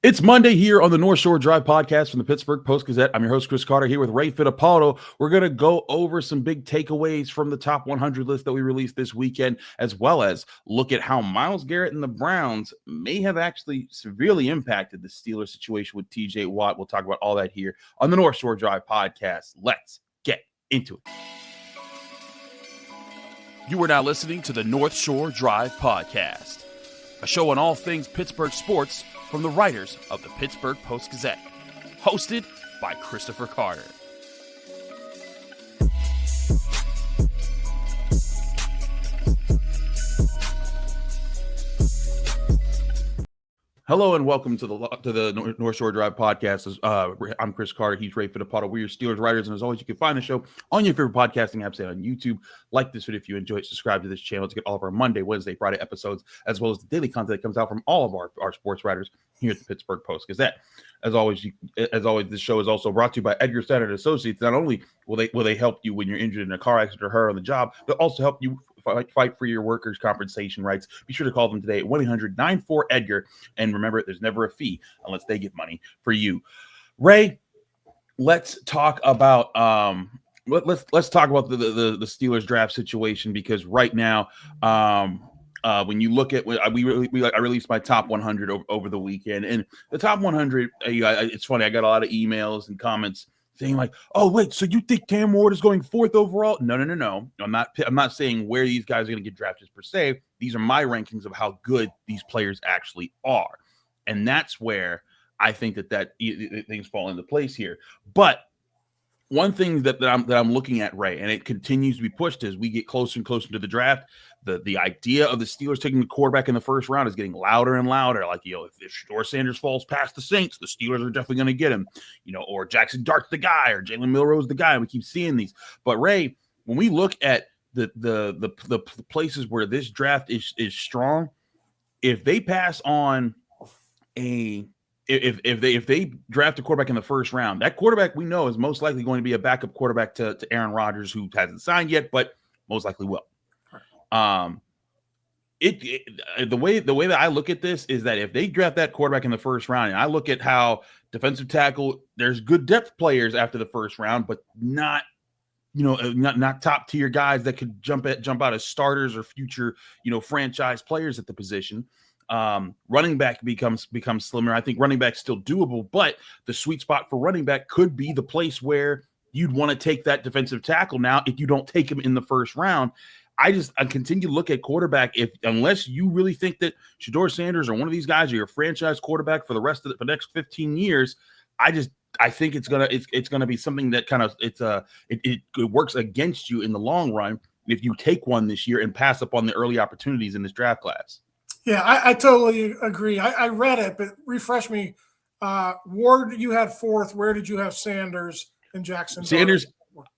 It's Monday here on the North Shore Drive podcast from the Pittsburgh Post-Gazette. I'm your host, Chris Carter, here with Ray Fittipaldo. We're going to go over some big takeaways from the top 100 list that we released this weekend, as well as look at how Myles Garrett and the Browns may have actually severely impacted the Steelers situation with TJ Watt. We'll talk about all that here on the North Shore Drive podcast. Let's get into it. You are now listening to the North Shore Drive podcast, a show on all things Pittsburgh sports from the writers of the Pittsburgh Post-Gazette, hosted by Christopher Carter. Hello and welcome to the North Shore Drive podcast. I'm Chris Carter. He's Ray Fittipaldo. We're your Steelers writers, and as always, you can find the show on your favorite podcasting apps and on YouTube. Like this video if you enjoy it. Subscribe to this channel to get all of our Monday, Wednesday, Friday episodes, as well as the daily content that comes out from all of our sports writers here at the Pittsburgh Post-Gazette. As always, this show is also brought to you by Edgar Snyder Associates. Not only will they help you when you're injured in a car accident or hurt on the job, they'll also help you fight for your workers' compensation rights. Be sure to call them today at 1-800-94-EDGAR. And remember, there's never a fee unless they get money for you. Ray, let's talk about let's talk about the Steelers draft situation, because right now, when you look at I released my top 100 over the weekend, and the top 100. It's funny. I got a lot of emails and comments saying like, "Oh, wait, so you think Cam Ward is going 4th overall?" No. I'm not saying where these guys are going to get drafted per se. These are my rankings of how good these players actually are, and that's where I think that things fall into place here. But one thing that I'm looking at, Ray, and it continues to be pushed as we get closer and closer to the draft. The idea of the Steelers taking the quarterback in the first round is getting louder and louder. Like, if Shedeur Sanders falls past the Saints, the Steelers are definitely going to get him. Or Jaxson Dart's the guy, or Jalen Milroe is the guy. We keep seeing these. But Ray, when we look at the places where this draft is strong, if they pass on if they draft a quarterback in the first round, that quarterback we know is most likely going to be a backup quarterback to Aaron Rodgers, who hasn't signed yet, but most likely will. The way that I look at this is that if they draft that quarterback in the first round, and I look at how defensive tackle, there's good depth players after the first round, but not top tier guys that could jump out as starters or future, franchise players at the position. Running back becomes slimmer. I think running back's still doable, but the sweet spot for running back could be the place where you'd want to take that defensive tackle. Now, if you don't take him in the first round, I continue to look at quarterback. Unless you really think that Shedeur Sanders or one of these guys are your franchise quarterback for the next 15 years, I think it's gonna be something that kind of it works against you in the long run if you take one this year and pass up on the early opportunities in this draft class. Yeah, I totally agree. I read it, but refresh me. Ward, you had 4th. Where did you have Sanders and Jaxson? Sanders,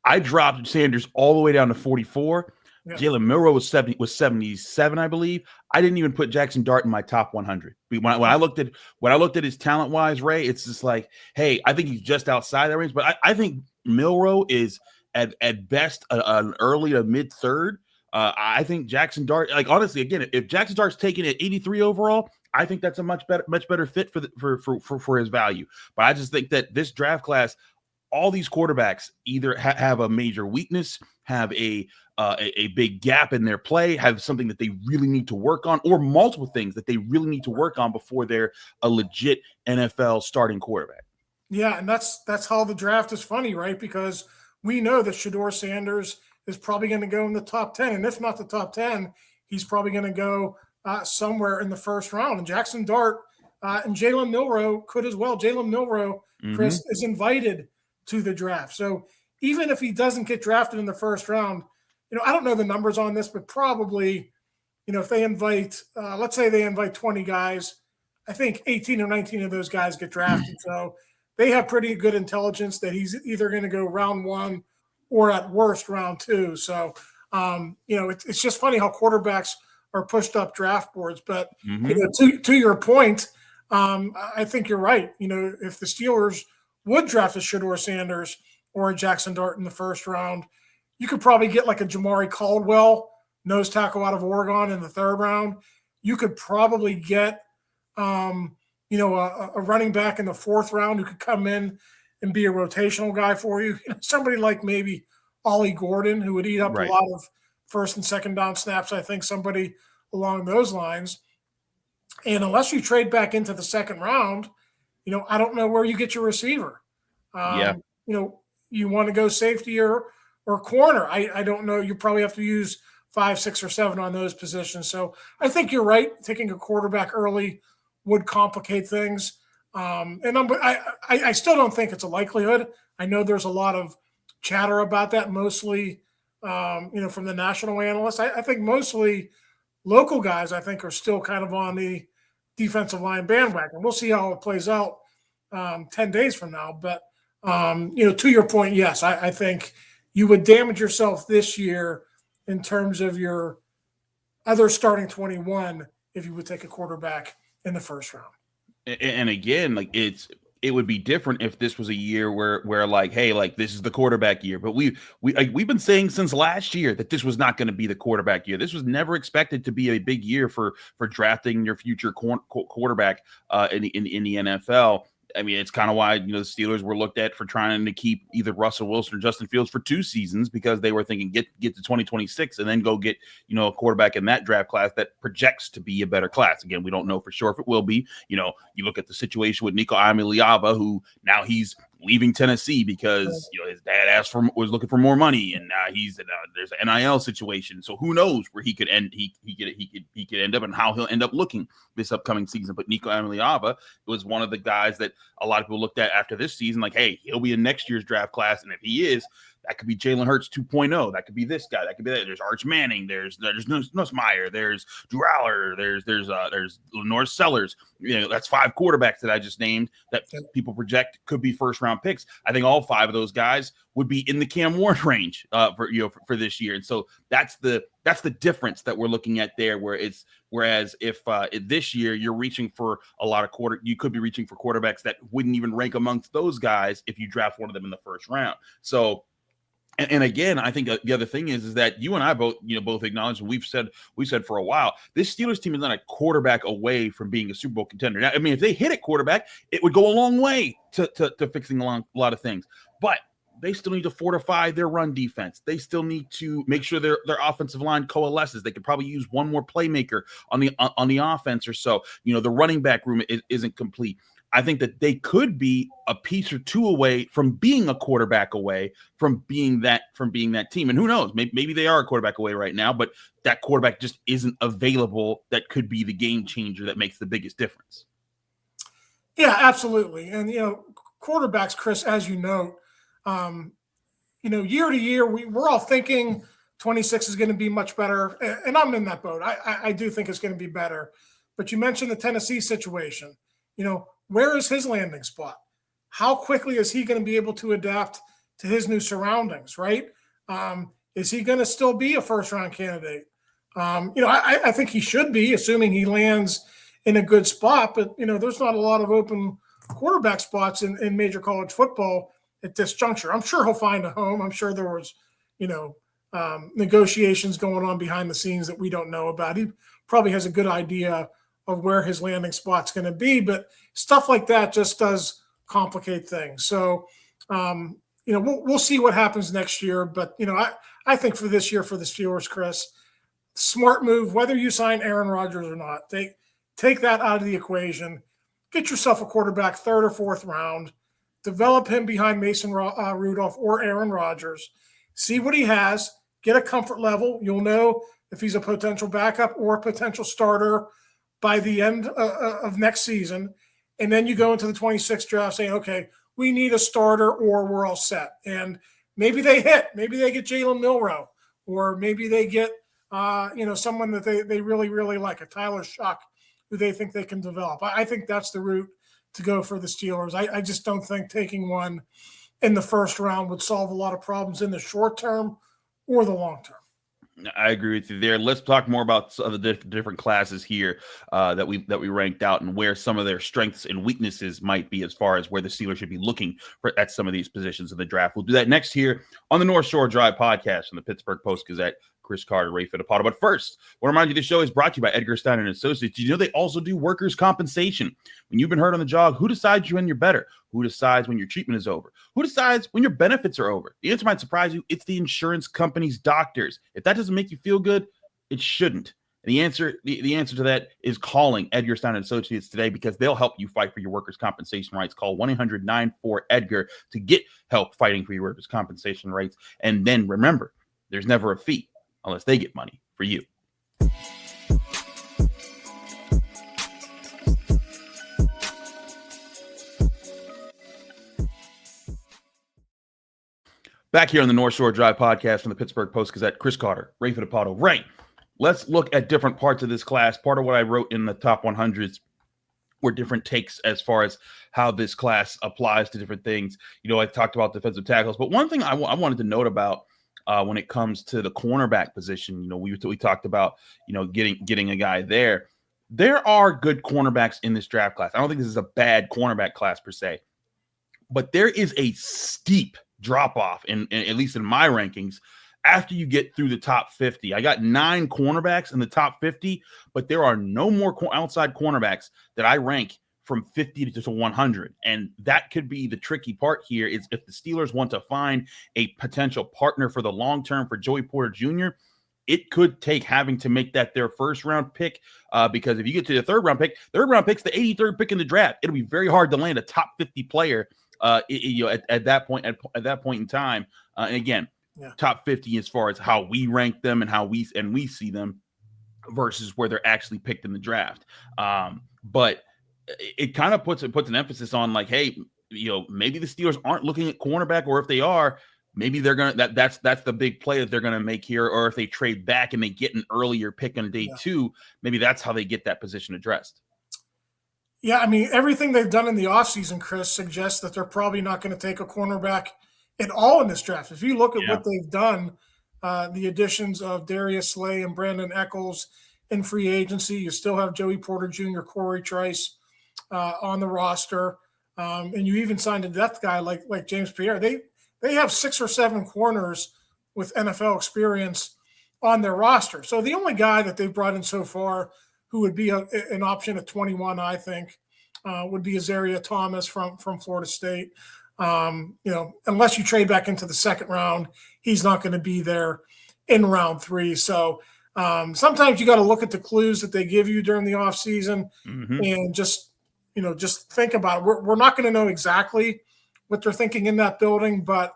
I dropped Sanders all the way down to 44. Yeah. Jalen Milroe was 77, I believe. I didn't even put Jaxson Dart in my top 100. When I looked at his talent wise, Ray, it's just like, hey, I think he's just outside that range. But I think Milroe is at best an early to mid 3rd. I think Jaxson Dart, like, honestly, again, if Jaxson Dart's taken at 83 overall, I think that's a much better fit for his value. But I just think that this draft class, all these quarterbacks either have a major weakness, have a big gap in their play, have something that they really need to work on, or multiple things that they really need to work on before they're a legit NFL starting quarterback. Yeah, and that's how the draft is funny, right? Because we know that Shedeur Sanders is probably going to go in the top 10. And if not the top 10, he's probably going to go somewhere in the first round. And Jaxson Dart and Jalen Milroe could as well. Jalen Milroe, Chris, is invited to the draft. So even if he doesn't get drafted in the first round, I don't know the numbers on this, but probably, if they invite, let's say they invite 20 guys, I think 18 or 19 of those guys get drafted. So they have pretty good intelligence that he's either going to go round 1 or at worst round 2. So, it's just funny how quarterbacks are pushed up draft boards. But to your point, I think you're right. If the Steelers would draft a Shedeur Sanders or a Jaxson Dart in the first round, you could probably get like a Jamari Caldwell, nose tackle out of Oregon, in the 3rd round. You could probably get a running back in the 4th round who could come in and be a rotational guy for you. Somebody like maybe Ollie Gordon, who would eat up a Right. lot of first and second down snaps. I think somebody along those lines. And unless you trade back into the 2nd round, I don't know where you get your receiver. Yeah. You want to go safety or corner. I don't know. You probably have to use 5, 6, or 7 on those positions. So I think you're right. Taking a quarterback early would complicate things. And I still don't think it's a likelihood. I know there's a lot of chatter about that, mostly, from the national analysts. I think mostly local guys, I think, are still kind of on the defensive line bandwagon. We'll see how it plays out 10 days from now. But, to your point, yes, I think you would damage yourself this year in terms of your other starting 21 if you would take a quarterback in the 1st round. And again, like it would be different if this was a year where like, hey, like this is the quarterback year. But we've been saying since last year that this was not going to be the quarterback year. This was never expected to be a big year for drafting your future quarterback in the NFL. I mean, it's kind of why, the Steelers were looked at for trying to keep either Russell Wilson or Justin Fields for 2 seasons, because they were thinking get to 2026 and then go get, a quarterback in that draft class that projects to be a better class. Again, we don't know for sure if it will be. You look at the situation with Nico Amiliava, who now he's leaving Tennessee because his dad was looking for more money, and now there's an NIL situation. So who knows where he could end? He could end up and how he'll end up looking this upcoming season. But Nico Amiliava was one of the guys that a lot of people looked at after this season, like, hey, he'll be in next year's draft class, and if he is, that could be Jalen Hurts 2.0. That could be this guy. That could be that. There's Arch Manning. There's Nussmeier. There's Drew Aller. There's Lenore Sellers. That's 5 quarterbacks that I just named that people project could be 1st-round picks. I think all 5 of those guys would be in the Cam Ward range for this year. And so that's the difference that we're looking at there. Whereas if this year you're reaching for a lot of you could be reaching for quarterbacks that wouldn't even rank amongst those guys if you draft one of them in the 1st round. So. And again, I think the other thing is that you and I both acknowledge, and we've said for a while, this Steelers team is not a quarterback away from being a Super Bowl contender. Now, I mean, if they hit at quarterback, it would go a long way to fixing a lot of things. But they still need to fortify their run defense. They still need to make sure their offensive line coalesces. They could probably use one more playmaker on the offense or so. The running back room isn't complete. I think that they could be a piece or 2 away from being a quarterback away from being that team. And who knows, maybe they are a quarterback away right now, but that quarterback just isn't available. That could be the game changer that makes the biggest difference. Yeah, absolutely. And, quarterbacks, Chris, as you know, year to year, we're all thinking 26 is going to be much better. And I'm in that boat. I do think it's going to be better. But you mentioned the Tennessee situation. Where is his landing spot? How quickly is he going to be able to adapt to his new surroundings, right? Is he going to still be a 1st-round candidate? I think he should be, assuming he lands in a good spot. But, there's not a lot of open quarterback spots in major college football at this juncture. I'm sure he'll find a home. I'm sure there was, negotiations going on behind the scenes that we don't know about. He probably has a good idea of where his landing spot's going to be, but stuff like that just does complicate things. So, we'll see what happens next year. But, I think for this year for the Steelers, Chris, smart move, whether you sign Aaron Rodgers or not, take that out of the equation, get yourself a quarterback 3rd or 4th round, develop him behind Mason Rudolph or Aaron Rodgers, see what he has, get a comfort level. You'll know if he's a potential backup or a potential starter by the end of next season. And then you go into the 26th draft saying, okay, we need a starter or we're all set. And maybe they maybe they get Jalen Milroe, or maybe they get, someone that they really, really like, a Tyler Shuck, who they think they can develop. I think that's the route to go for the Steelers. I just don't think taking one in the 1st round would solve a lot of problems in the short term or the long term. I agree with you there. Let's talk more about some of the different classes here that we ranked out, and where some of their strengths and weaknesses might be as far as where the Steelers should be looking for at some of these positions in the draft. We'll do that next here on the North Shore Drive podcast from the Pittsburgh Post-Gazette. Chris Carter, Ray Fittipaldo. But first, I want to remind you this show is brought to you by Edgar Snyder Associates. Did you know they also do workers' compensation? When you've been hurt on the job, who decides when you're better? Who decides when your treatment is over? Who decides when your benefits are over? The answer might surprise you. It's the insurance company's doctors. If that doesn't make you feel good, it shouldn't. And the answer to that is calling Edgar Snyder Associates today, because they'll help you fight for your workers' compensation rights. Call 1-800-94-EDGAR to get help fighting for your workers' compensation rights. And then remember, there's never a fee unless they get money for you. Back here on the North Shore Drive podcast from the Pittsburgh Post-Gazette, Chris Carter, Ray Fittipaldo. Ray, let's look at different parts of this class. Part of what I wrote in the top 100s were different takes as far as how this class applies to different things. You know, I talked about defensive tackles, but one thing I wanted to note about when it comes to the cornerback position, you know, we talked about, you know, getting a guy there. There are good cornerbacks in this draft class. I don't think this is a bad cornerback class per se, but there is a steep drop off in at least in my rankings after you get through the top 50. I got 9 cornerbacks in the top 50, but there are no more outside cornerbacks that I rank from 50 to 100. And that could be the tricky part here, is if the Steelers want to find a potential partner for the long term for Joey Porter Jr., it could take having to make that their first round pick, because if you get to the third round pick's the 83rd pick in the draft. It'll be very hard to land a top 50 player you know, at that point in time. And again, top 50 as far as how we rank them and how we see them versus where they're actually picked in the draft. But it kind of puts an emphasis on, like, hey, you know, maybe the Steelers aren't looking at cornerback, or if they are, maybe they're gonna that's the big play that they're gonna make here. Or if they trade back and they get an earlier pick on day 2, maybe that's how they get that position addressed. Yeah, I mean, everything they've done in the offseason, Chris, suggests that they're probably not going to take a cornerback at all in this draft. If you look at what they've done, the additions of Darius Slay and Brandon Eccles in free agency, you still have Joey Porter Jr., Corey Trice on the roster, and you even signed a depth guy like James Pierre. They have 6 or 7 corners with NFL experience on their roster. So the only guy that they've brought in so far who would be an option at 21, I think, would be Azaria Thomas from Florida State. You know, unless you trade back into the second round, he's not going to be there in round 3. So sometimes you got to look at the clues that they give you during the offseason and just think about it. We're not going to know exactly what they're thinking in that building, but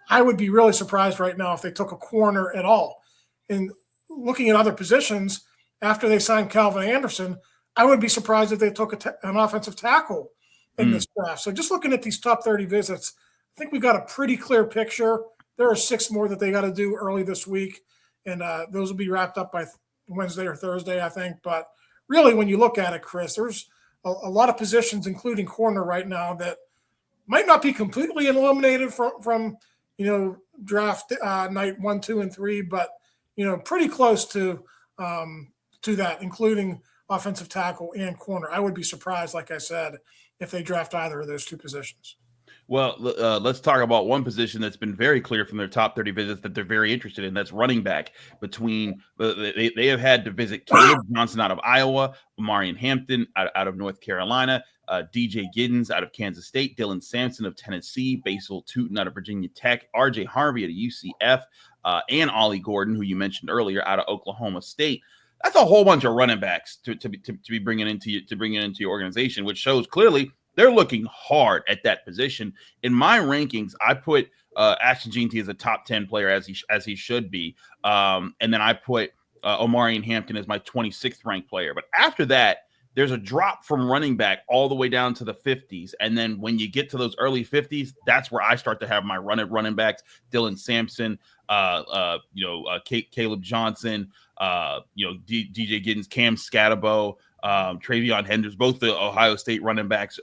I would be really surprised right now if they took a corner at all. And looking at other positions, after they signed Calvin Anderson, I would be surprised if they took an offensive tackle in this draft. So just looking at these top 30 visits, I think we've got a pretty clear picture. There are 6 more that they got to do early this week, and those will be wrapped up by Wednesday or Thursday, I think. But really, when you look at it, Chris, there's a lot of positions, including corner right now, that might not be completely eliminated from draft night 1, 2, and 3, but pretty close to that, including offensive tackle and corner. I would be surprised, like I said, if they draft either of those 2 positions. Well, let's talk about one position that's been very clear from their top 30 visits that they're very interested in. That's running back. They have had to visit Caleb Johnson out of Iowa, Omarion Hampton out of North Carolina, DJ Giddens out of Kansas State, Dylan Sampson of Tennessee, Basil Tootin out of Virginia Tech, RJ Harvey out of UCF, and Ollie Gordon, who you mentioned earlier, out of Oklahoma State. That's a whole bunch of running backs to be bringing into your organization, which shows clearly they're looking hard at that position. In my rankings, I put Ashton Jeanty as a top 10 player, as he should be, and then I put Omarion Hampton as my 26th ranked player. But after that, there's a drop from running back all the way down to the 50s, and then when you get to those early 50s, that's where I start to have my running backs: Dylan Sampson, Caleb Johnson, DJ Giddens, Cam Scatabo, Travion Henders, both the Ohio State running backs,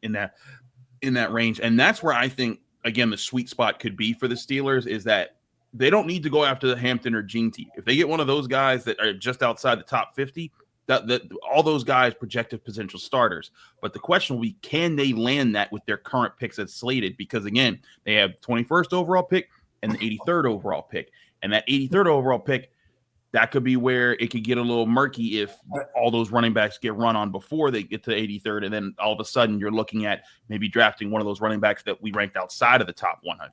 in that range. And that's where I think, again, the sweet spot could be for the Steelers, is that they don't need to go after the Hampton or Jeanty. If they get one of those guys that are just outside the top 50, that all those guys projected potential starters. But the question will be, can they land that with their current picks as slated? Because again, they have 21st overall pick and the 83rd overall pick. And that 83rd overall pick, that could be where it could get a little murky if all those running backs get run on before they get to 83rd. And then all of a sudden you're looking at maybe drafting one of those running backs that we ranked outside of the top 100.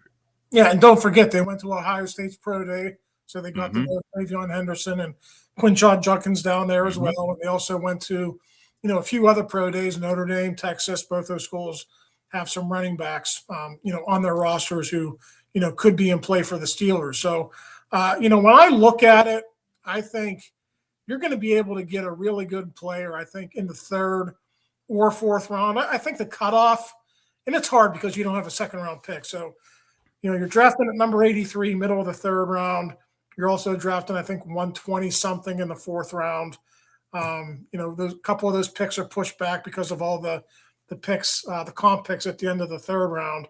Yeah, and don't forget they went to Ohio State's pro day, so they got to know Travion Henderson and Quinshon Judkins down there as well. And they also went to, a few other pro days, Notre Dame, Texas. Both those schools have some running backs, on their rosters who, could be in play for the Steelers. So, when I look at it, I think you're going to be able to get a really good player, I think, in the 3rd or 4th round. I think the cutoff, and it's hard because you don't have a 2nd-round pick. So, you're drafting at number 83, middle of the 3rd round. You're also drafting, I think, 120-something in the 4th round. Those couple of those picks are pushed back because of all the picks, the comp picks at the end of the 3rd round.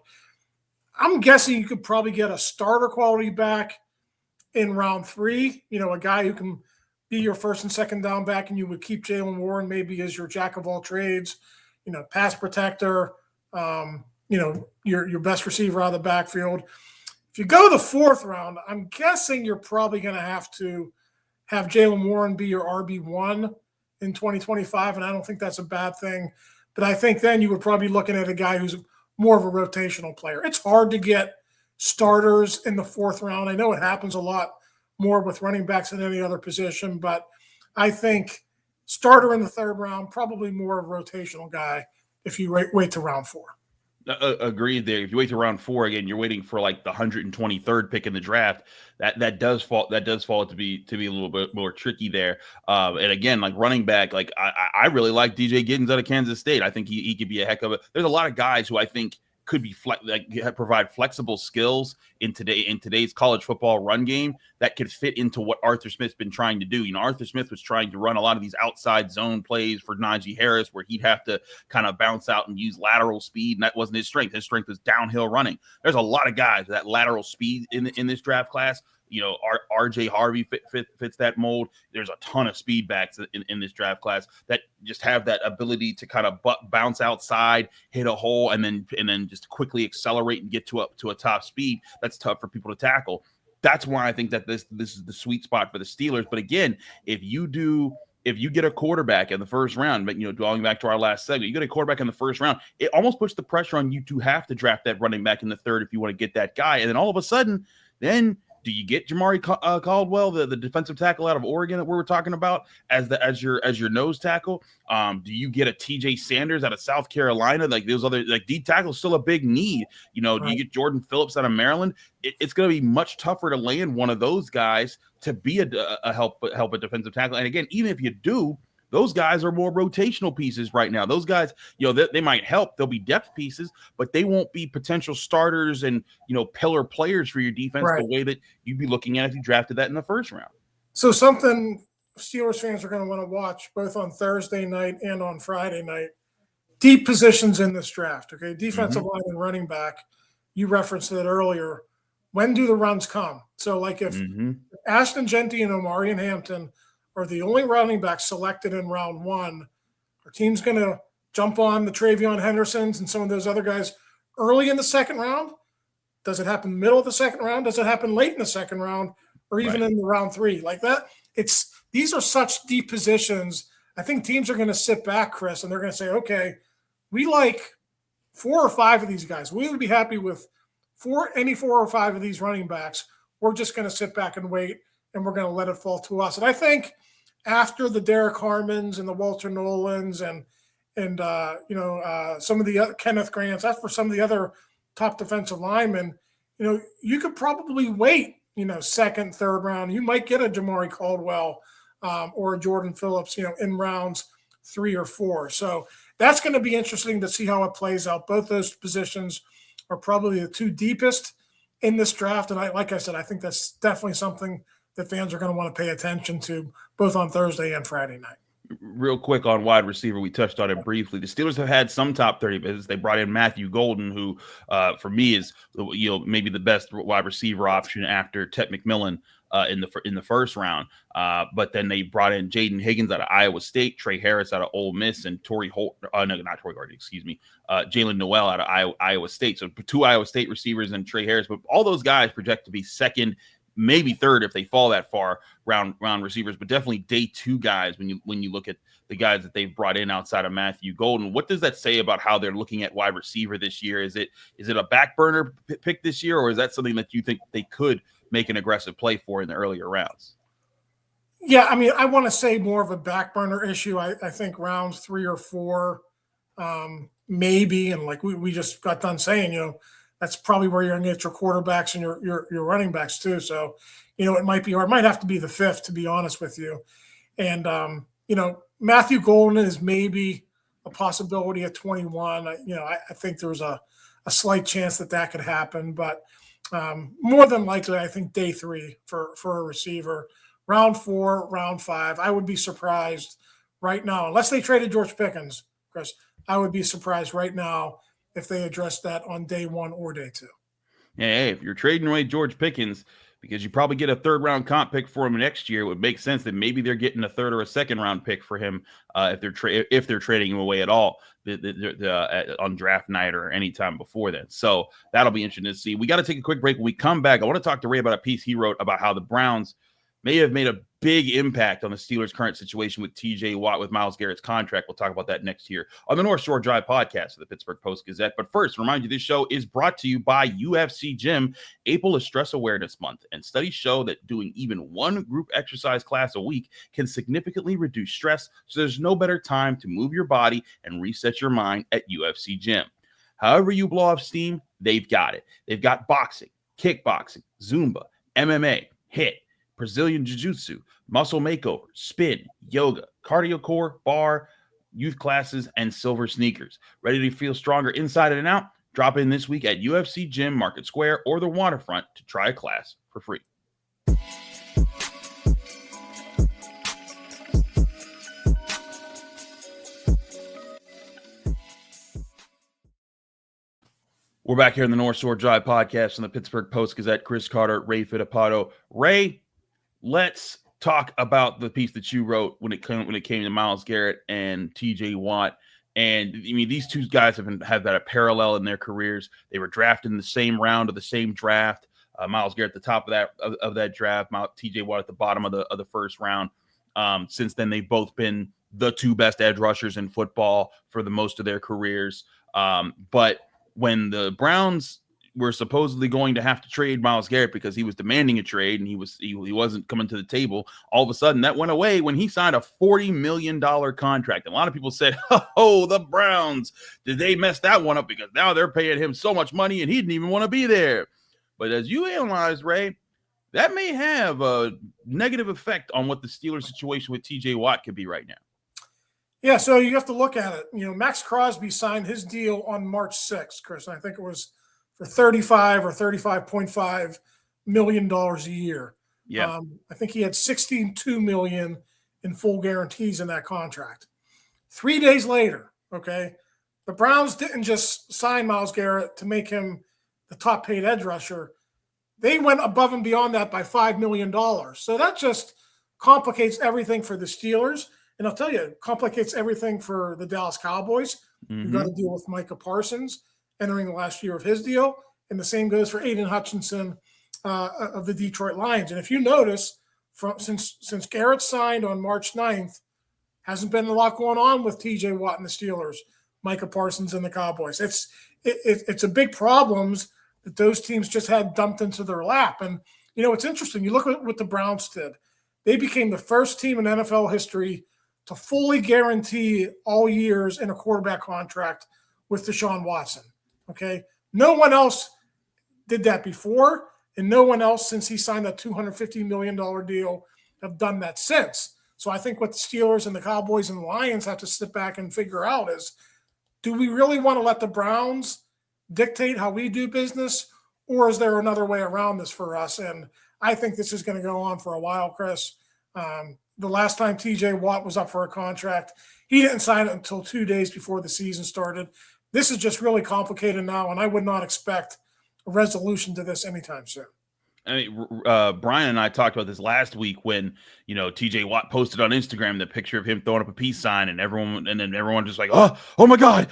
I'm guessing you could probably get a starter quality back in round 3, a guy who can be your 1st and 2nd down back, and you would keep Jaylen Warren maybe as your jack of all trades, pass protector, your best receiver out of the backfield. If you go the 4th round, I'm guessing you're probably going to have Jaylen Warren be your RB1 in 2025, and I don't think that's a bad thing. But I think then you would probably be looking at a guy who's more of a rotational player. It's hard to get starters in the 4th round. I know it happens a lot more with running backs than any other position, but I think starter in the 3rd round, probably more of a rotational guy if you wait to round 4. Agreed there. If you wait to round 4, again, you're waiting for like the 123rd pick in the draft. That does fall to be a little bit more tricky there. And again, like running back, like I really like DJ Giddens out of Kansas State. I think he could be a heck of a. There's a lot of guys who I think could be provide flexible skills in today's college football run game that could fit into what Arthur Smith's been trying to do. Arthur Smith was trying to run a lot of these outside zone plays for Najee Harris where he'd have to kind of bounce out and use lateral speed, and that wasn't his strength. His strength was downhill running. There's a lot of guys with that lateral speed in this draft class. RJ Harvey fits that mold. There's a ton of speedbacks in this draft class that just have that ability to kind of bounce outside, hit a hole, and then just quickly accelerate and get to a top speed. That's tough for people to tackle. That's why I think that this is the sweet spot for the Steelers. But again, if you get a quarterback in the 1st round, but going back to our last segment, you get a quarterback in the 1st round, it almost puts the pressure on you to have to draft that running back in the 3rd if you want to get that guy. And then all of a sudden, then do you get Jamari Caldwell, the defensive tackle out of Oregon that we were talking about, as your nose tackle? Do you get a TJ Sanders out of South Carolina? Like those other D tackle is still a big need. Do you get Jordan Phillips out of Maryland? It's going to be much tougher to land one of those guys to be a help a defensive tackle. And again, even if you do, those guys are more rotational pieces right now. Those guys, they might help. They'll be depth pieces, but they won't be potential starters and, pillar players for your defense the way that you'd be looking at if you drafted that in the 1st round. So something Steelers fans are going to want to watch both on Thursday night and on Friday night, deep positions in this draft, okay? Defensive line and running back, you referenced it earlier. When do the runs come? So like if Ashton, Jeanty, and Omarion Hampton are the only running backs selected in round 1, our team's going to jump on the Travion Hendersons and some of those other guys early in the 2nd round. Does it happen middle of the 2nd round? Does it happen late in the 2nd round or even in the round 3? Like that, these are such deep positions. I think teams are going to sit back, Chris, and they're going to say, okay, we like 4 or 5 of these guys. We would be happy with any 4 or 5 of these running backs. We're just going to sit back and wait, and we're going to let it fall to us. And I think after the Derrick Harmons and the Walter Nolens and some of the other Kenneth Grants, after some of the other top defensive linemen, you could probably wait, 2nd, 3rd round. You might get a Jamari Caldwell or a Jordan Phillips, in rounds 3 or 4. So that's going to be interesting to see how it plays out. Both those positions are probably the 2 deepest in this draft. And like I said, I think that's definitely something that fans are going to want to pay attention to both on Thursday and Friday night. Real quick on wide receiver, we touched on it briefly. The Steelers have had some top 30 visits. They brought in Matthew Golden, who for me is maybe the best wide receiver option after Tet McMillan in the 1st round. But then they brought in Jaden Higgins out of Iowa State, Trey Harris out of Ole Miss, and Jalen Noel out of Iowa State. So 2 Iowa State receivers and Trey Harris, but all those guys project to be 2nd, maybe third if they fall that far round receivers, but definitely day 2 guys when you look at the guys that they've brought in outside of Matthew Golden. What does that say about how they're looking at wide receiver this year? Is it a back burner pick this year, or is that something that you think they could make an aggressive play for in the earlier rounds? Yeah, I mean, I want to say more of a back burner issue. I think rounds 3 or 4, maybe, and like we just got done saying, that's probably where you're going to get your quarterbacks and your running backs too. So, it might be, or it might have to be the 5th, to be honest with you. And Matthew Golden is maybe a possibility at 21. I think there's a slight chance that could happen, but more than likely, I think day 3 for a receiver. Round 4, round 5, I would be surprised right now, unless they traded George Pickens, Chris. I would be surprised right now if they addressed that on day 1 or day 2. Yeah, hey, if you're trading away George Pickens because you probably get a 3rd-round comp pick for him next year, it would make sense that maybe they're getting a 3rd or a 2nd-round pick for him if they're trading him away at all on draft night or any time before then. So that'll be interesting to see. We got to take a quick break. When we come back, I want to talk to Ray about a piece he wrote about how the Browns may have made a big impact on the Steelers' current situation with TJ Watt with Myles Garrett's contract. We'll talk about that next year on the North Shore Drive podcast of the Pittsburgh Post-Gazette. But first, remind you, this show is brought to you by UFC Gym. April is Stress Awareness Month, and studies show that doing even one group exercise class a week can significantly reduce stress, so there's no better time to move your body and reset your mind at UFC Gym. However you blow off steam, they've got it. They've got boxing, kickboxing, Zumba, MMA, HIIT, Brazilian Jiu-Jitsu, muscle makeover, spin, yoga, cardio core, bar, youth classes, and silver sneakers. Ready to feel stronger inside and out? Drop in this week at UFC Gym, Market Square, or the Waterfront to try a class for free. We're back here in the North Shore Drive podcast on the Pittsburgh Post-Gazette. Chris Carter, Ray Fittipaldo. Ray, let's talk about the piece that you wrote when it came to Myles Garrett and TJ Watt. And I mean, these two guys have had a parallel in their careers. They were drafted in the same round of the same draft. Myles Garrett at the top of that draft, TJ Watt at the bottom of the first round. Since then, they've both been the 2 best edge rushers in football for the most of their careers. But when the Browns were supposedly going to have to trade Myles Garrett because he was demanding a trade and he wasn't coming to the table, all of a sudden that went away when he signed a $40 million contract. A lot of people said, oh, the Browns, did they mess that one up because now they're paying him so much money and he didn't even want to be there. But as you analyze, Ray, that may have a negative effect on what the Steelers situation with TJ Watt could be right now. Yeah, so you have to look at it. Max Crosby signed his deal on March 6th, Chris. I think it was for $35 or $35.5 million a year. Yeah. I think he had $62 million in full guarantees in that contract. 3 days later, okay, the Browns didn't just sign Myles Garrett to make him the top paid edge rusher. They went above and beyond that by $5 million. So that just complicates everything for the Steelers. And I'll tell you, it complicates everything for the Dallas Cowboys. Mm-hmm. You've got to deal with Micah Parsons entering the last year of his deal. And the same goes for Aiden Hutchinson of the Detroit Lions. And if you notice, since Garrett signed on March 9th, hasn't been a lot going on with TJ Watt and the Steelers, Micah Parsons and the Cowboys. It's a big problems that those teams just had dumped into their lap. And, it's interesting. You look at what the Browns did. They became the first team in NFL history to fully guarantee all years in a quarterback contract with Deshaun Watson. Okay. No one else did that before, and no one else since he signed that $250 million deal have done that since. So I think what the Steelers and the Cowboys and the Lions have to sit back and figure out is, do we really want to let the Browns dictate how we do business, or is there another way around this for us? And I think this is going to go on for a while, Chris. The last time TJ Watt was up for a contract, he didn't sign it until 2 days before the season started. This is just really complicated now, and I would not expect a resolution to this anytime soon. I mean, Brian and I talked about this last week when, TJ Watt posted on Instagram the picture of him throwing up a peace sign, and then everyone just like, oh my God,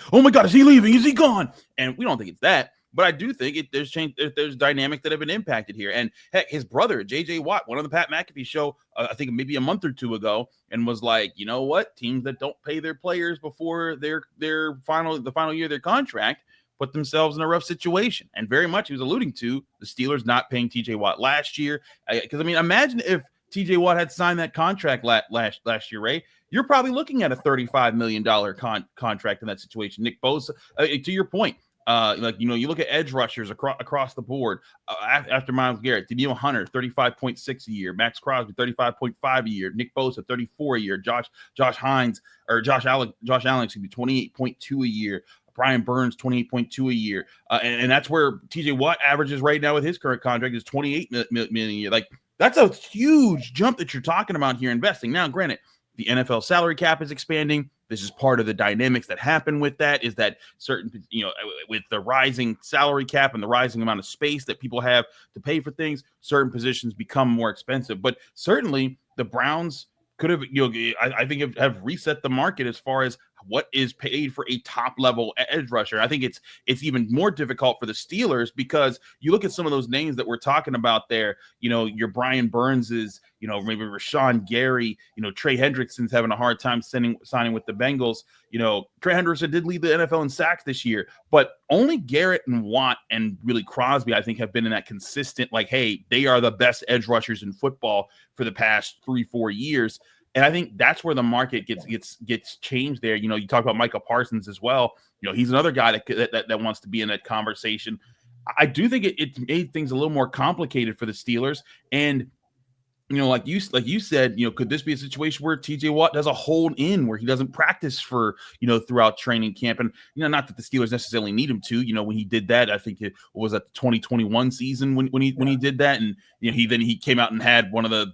is he leaving? Is he gone? And we don't think it's that. But I do think there's dynamics that have been impacted here. And heck, his brother, J.J. Watt, went on the Pat McAfee show, I think maybe a month or two ago, and was like, you know what? Teams that don't pay their players before the final year of their contract put themselves in a rough situation. And very much he was alluding to the Steelers not paying T.J. Watt last year. Because, I mean, imagine if T.J. Watt had signed that contract last year, Ray. You're probably looking at a $35 million contract in that situation. Nick Bosa, to your point, you look at edge rushers across the board after Myles Garrett, Danielle Hunter, 35.6 a year, Max Crosby, 35.5 a year, Nick Bosa, 34 a year, Josh Allen, excuse me, 28.2 a year, Brian Burns, 28.2 a year. And that's where TJ Watt averages right now with his current contract is 28 million a year. Like, that's a huge jump that you're talking about here investing. Now, granted, the NFL salary cap is expanding. This is part of the dynamics that happen with that, is that certain, with the rising salary cap and the rising amount of space that people have to pay for things, certain positions become more expensive. But certainly the Browns could have, I think have reset the market as far as what is paid for a top level edge rusher. I think it's even more difficult for the Steelers because you look at some of those names that we're talking about there, your Brian Burnses, maybe Rashawn Gary, Trey Hendrickson's having a hard time signing with the Bengals. Trey Hendrickson did lead the NFL in sacks this year, but only Garrett and Watt and really Crosby, I think, have been in that consistent, like, hey, they are the best edge rushers in football for the past 3-4 years. And I think that's where the market gets changed there. You talk about Micah Parsons as well. He's another guy that wants to be in that conversation. I do think it made things a little more complicated for the Steelers. And like you said, could this be a situation where TJ Watt does a hold in where he doesn't practice for, throughout training camp? And, not that the Steelers necessarily need him to, when he did that, I think it was at the 2021 season when he did that. And, he came out and had one of a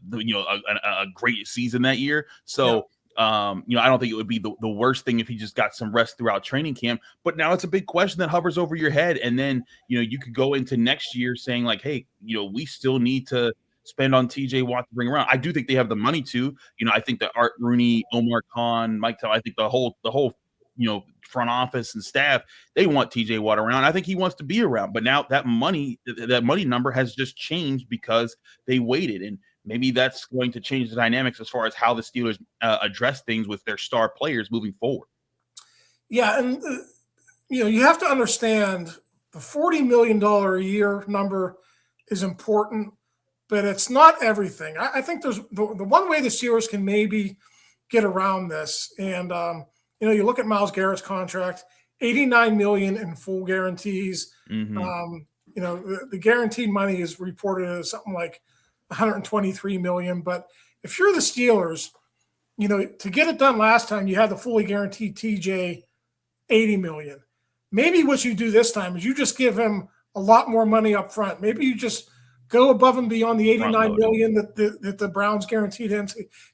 great season that year. So, I don't think it would be the worst thing if he just got some rest throughout training camp. But now it's a big question that hovers over your head. And then, you could go into next year saying like, hey, we still need to spend on TJ Watt to bring around. I do think they have the money to. I think that Art Rooney, Omar Khan, Mike Tomlin, I think the whole front office and staff, they want TJ Watt around. I think he wants to be around. But now that money number has just changed because they waited, and maybe that's going to change the dynamics as far as how the Steelers address things with their star players moving forward. Yeah, and you have to understand the $40 million a year number is important, but it's not everything. I think there's the one way the Steelers can maybe get around this. And, you look at Myles Garrett's contract, $89 million in full guarantees. Mm-hmm. The guaranteed money is reported as something like $123 million. But if you're the Steelers, to get it done last time, you had the fully guaranteed TJ $80 million. Maybe what you do this time is you just give him a lot more money up front. Maybe you just go above and beyond the $89 million that the Browns guaranteed him.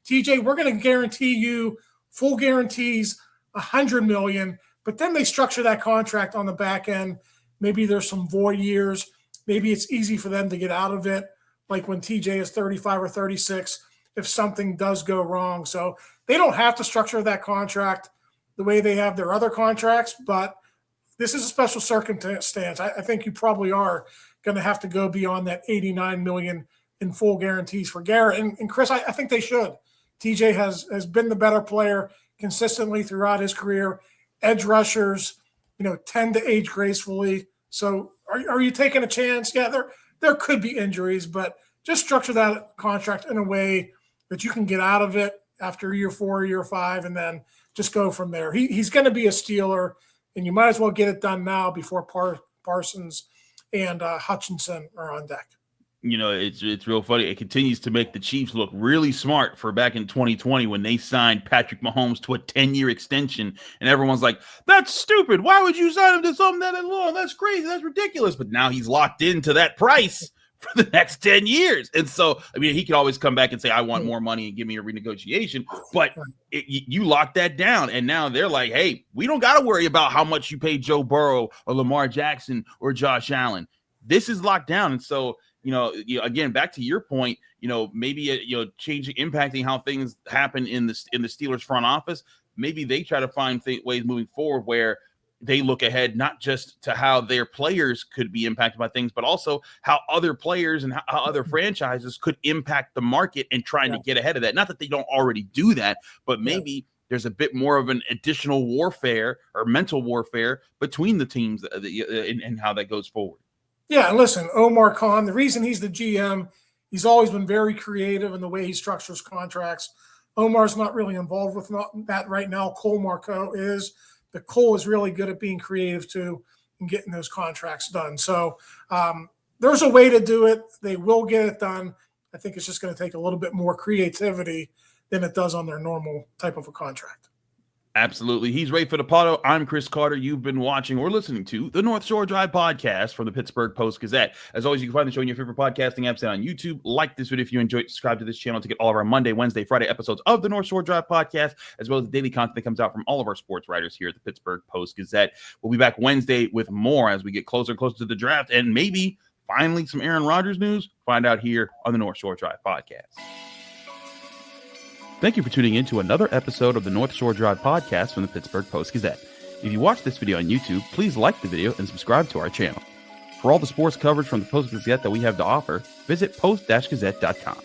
TJ, we're going to guarantee you full guarantees, $100 million, but then they structure that contract on the back end. Maybe there's some void years. Maybe it's easy for them to get out of it, like when TJ is 35 or 36, if something does go wrong. So they don't have to structure that contract the way they have their other contracts, but this is a special circumstance. I think you probably are going to have to go beyond that $89 million in full guarantees for Garrett. And Chris, I think they should. TJ has been the better player consistently throughout his career. Edge rushers, tend to age gracefully. So are you taking a chance? Yeah, there could be injuries, but just structure that contract in a way that you can get out of it after year 4, year 5, and then just go from there. He's going to be a Steeler, and you might as well get it done now before Parsons and Hutchinson are on deck. It's real funny. It continues to make the Chiefs look really smart for back in 2020 when they signed Patrick Mahomes to a 10-year extension, and everyone's like, that's stupid. Why would you sign him to something that long? That's crazy. That's ridiculous. But now he's locked into that price for the next 10 years. And so, he could always come back and say, I want more money and give me a renegotiation. But you lock that down. And now they're like, hey, we don't got to worry about how much you pay Joe Burrow or Lamar Jackson or Josh Allen. This is locked down. And so, again, back to your point, maybe, changing, impacting how things happen in the Steelers front office. Maybe they try to find ways moving forward where they look ahead not just to how their players could be impacted by things, but also how other players and how other franchises could impact the market and trying to get ahead of that. Not that they don't already do that, but maybe there's a bit more of an additional warfare or mental warfare between the teams and how that goes forward. Yeah, and listen, Omar Khan, the reason he's the GM, he's always been very creative in the way he structures contracts. Omar's not really involved with that right now. Cole Marco is. But Cole is really good at being creative too and getting those contracts done. So there's a way to do it. They will get it done. I think it's just going to take a little bit more creativity than it does on their normal type of a contract. Absolutely. He's Ray Fittipaldo. I'm Chris Carter. You've been watching or listening to the North Shore Drive podcast from the Pittsburgh Post-Gazette. As always, you can find the show in your favorite podcasting apps and on YouTube. Like this video if you enjoyed. Subscribe to this channel to get all of our Monday, Wednesday, Friday episodes of the North Shore Drive podcast, as well as the daily content that comes out from all of our sports writers here at the Pittsburgh Post-Gazette. We'll be back Wednesday with more as we get closer and closer to the draft and maybe finally some Aaron Rodgers news. Find out here on the North Shore Drive podcast. Thank you for tuning in to another episode of the North Shore Drive podcast from the Pittsburgh Post-Gazette. If you watch this video on YouTube, please like the video and subscribe to our channel. For all the sports coverage from the Post-Gazette that we have to offer, visit post-gazette.com.